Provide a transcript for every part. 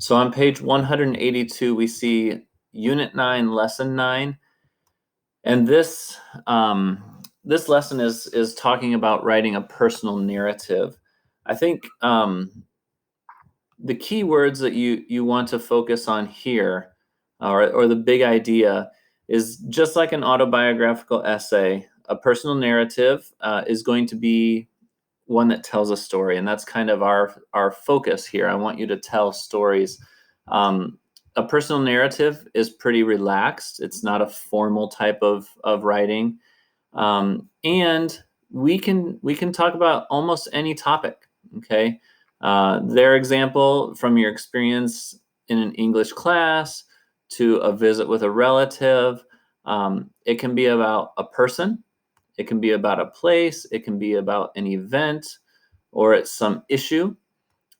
So on page 182, we see Unit 9, Lesson 9. And this lesson is talking about writing a personal narrative. I think the key words that you want to focus on here, or the big idea, is just like an autobiographical essay, a personal narrative is going to be one that tells a story, and that's kind of our focus here. I want you to tell stories. A personal narrative is pretty relaxed. It's not a formal type of writing, and we can talk about almost any topic. Okay, their example from your experience in an English class to a visit with a relative. It can be about a person. It can be about a place, it can be about an event, or it's some issue.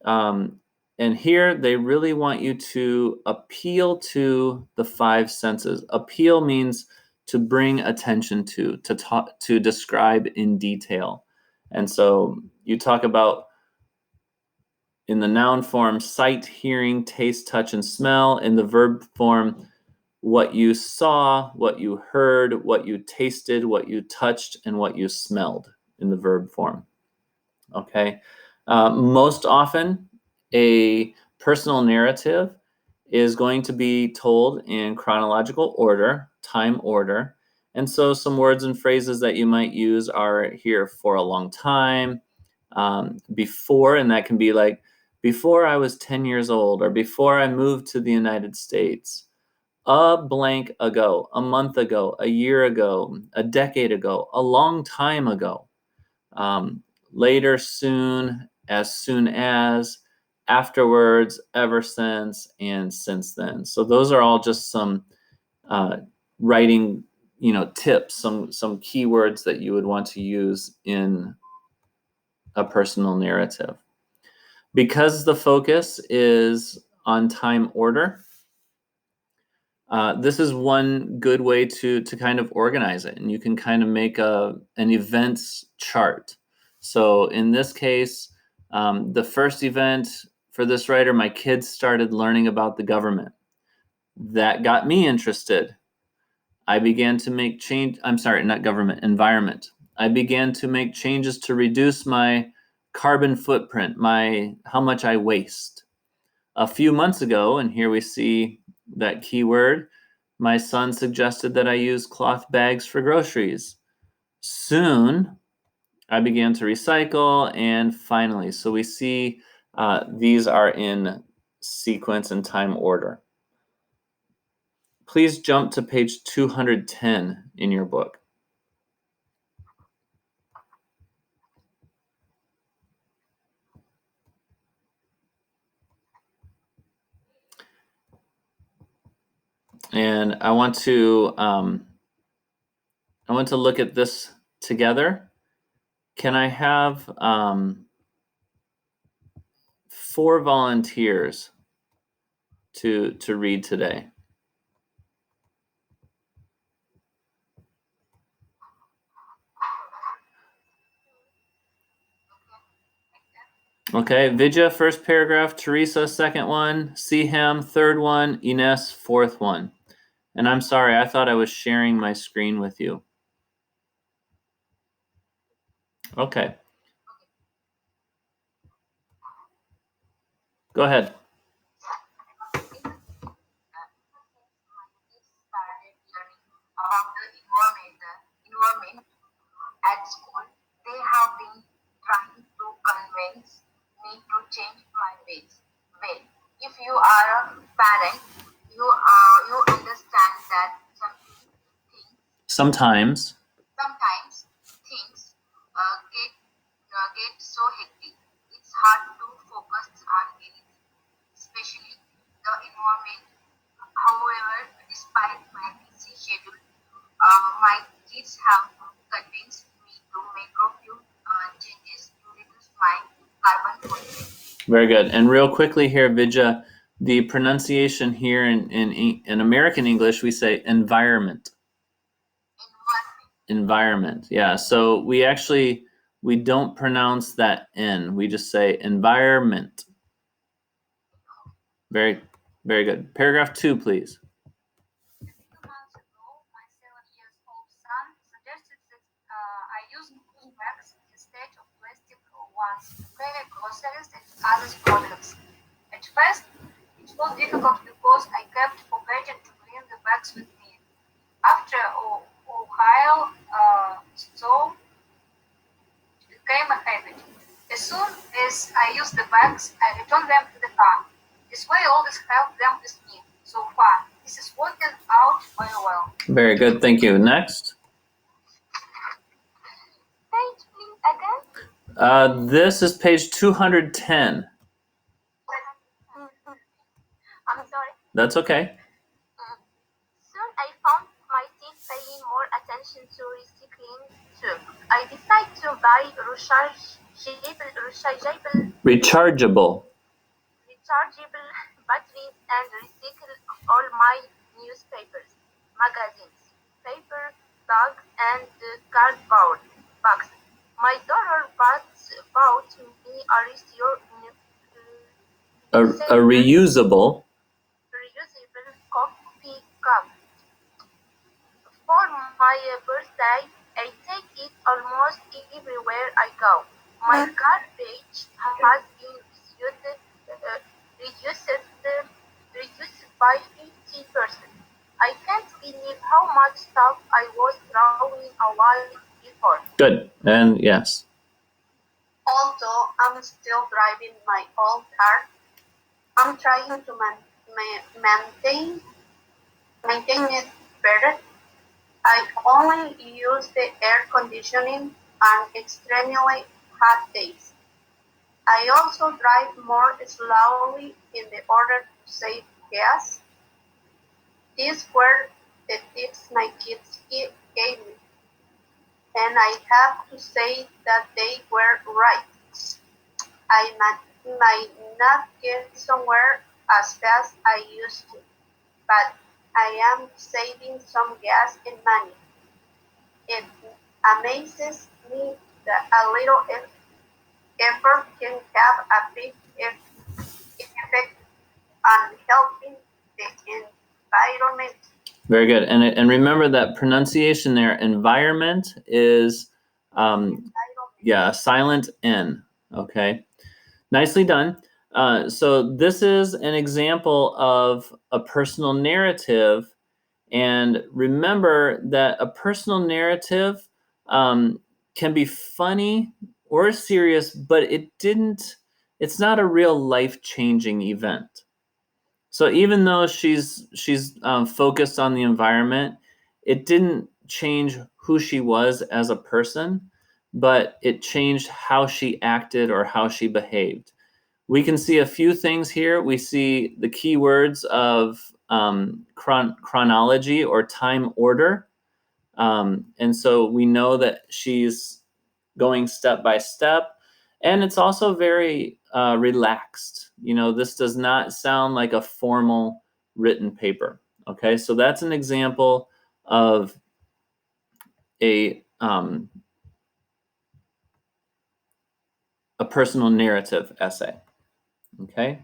And here they really want you to appeal to the five senses. Appeal means to bring attention to talk, to describe in detail. And so you talk about, in the noun form, sight, hearing, taste, touch, and smell. In the verb form, what you saw, what you heard, what you tasted, what you touched, and what you smelled in the verb form. Okay. Most often, a personal narrative is going to be told in chronological order, time order. And so some words and phrases that you might use are here: for a long time, before, and that can be like, before I was 10 years old, or before I moved to the United States. A blank ago, a month ago, a year ago, a decade ago, a long time ago. Later, soon as, afterwards, ever since, and since then. So those are all just some writing, tips, some keywords that you would want to use in a personal narrative. Because the focus is on time order, this is one good way to kind of organize it, and you can kind of make an events chart. So in this case, the first event for this writer, my kids started learning about the government. That got me interested. I began to make environment. I began to make changes to reduce my carbon footprint, how much I waste. A few months ago, and here we see that keyword, my son suggested that I use cloth bags for groceries. Soon, I began to recycle, and finally. So we see these are in sequence and time order. Please jump to page 210 in your book. And I want to look at this together. Can I have 4 volunteers to read today? Okay, Vidya, first paragraph, Teresa, second one, Siham, third one, Ines, fourth one. And I'm sorry, I thought I was sharing my screen with you. Okay. Go ahead. About the environment at school, they have been trying to convince me to change my ways. Well, if you are a parent, you understand that Sometimes things get so hectic. It's hard to focus on anything, especially the environment. However, despite my busy schedule, my kids have convinced me to make a few changes to reduce my carbon footprint. Very good. And real quickly here, Vidya, the pronunciation here in American English, we say environment. Environment. Yeah. So we don't pronounce that N. We just say environment. Very, very good. Paragraph 2, please. A few months ago, my 7 years old son suggested that I use cloth bags instead of plastic ones to carry groceries and other products. At first, it was difficult because I kept forgetting to bring the bags with me. After a while, so it became a habit. As soon as I use the bags, I return them to the car. This way, I always have them with me. So far, this is working out very well. Very good. Thank you. Next. Page, please, again. This is page 210. I'm sorry. That's okay. Soon I found myself paying more attention to recycling too. I decided to buy Rechargeable. rechargeable batteries and recycle all my newspapers, magazines, paper bags, and cardboard boxes. My daughter bought me a A reusable. reusable coffee cup for my birthday. I take it almost everywhere I go. My garbage has been reduced, reduced by 50%. I can't believe how much stuff I was throwing away before. Good. And yes. Although I'm still driving my old car, I'm trying to maintain it better. I only use the air conditioning on extremely hot days. I also drive more slowly in order to save gas. These were the tips my kids gave me, and I have to say that they were right. I might not get somewhere as fast as I used to, but I am saving some gas and money. It amazes me that a little effort can have a big effect on helping the environment. Very good. And remember that pronunciation there, environment, is silent N. Okay. Nicely done. So this is an example of a personal narrative. And remember that a personal narrative can be funny or serious, but it's not a real life-changing event. So even though she's focused on the environment, it didn't change who she was as a person, but it changed how she acted or how she behaved. We can see a few things here. We see the key words of chronology or time order. And so we know that she's going step by step. And it's also very relaxed. You know, this does not sound like a formal written paper. Okay, so that's an example of a personal narrative essay. Okay.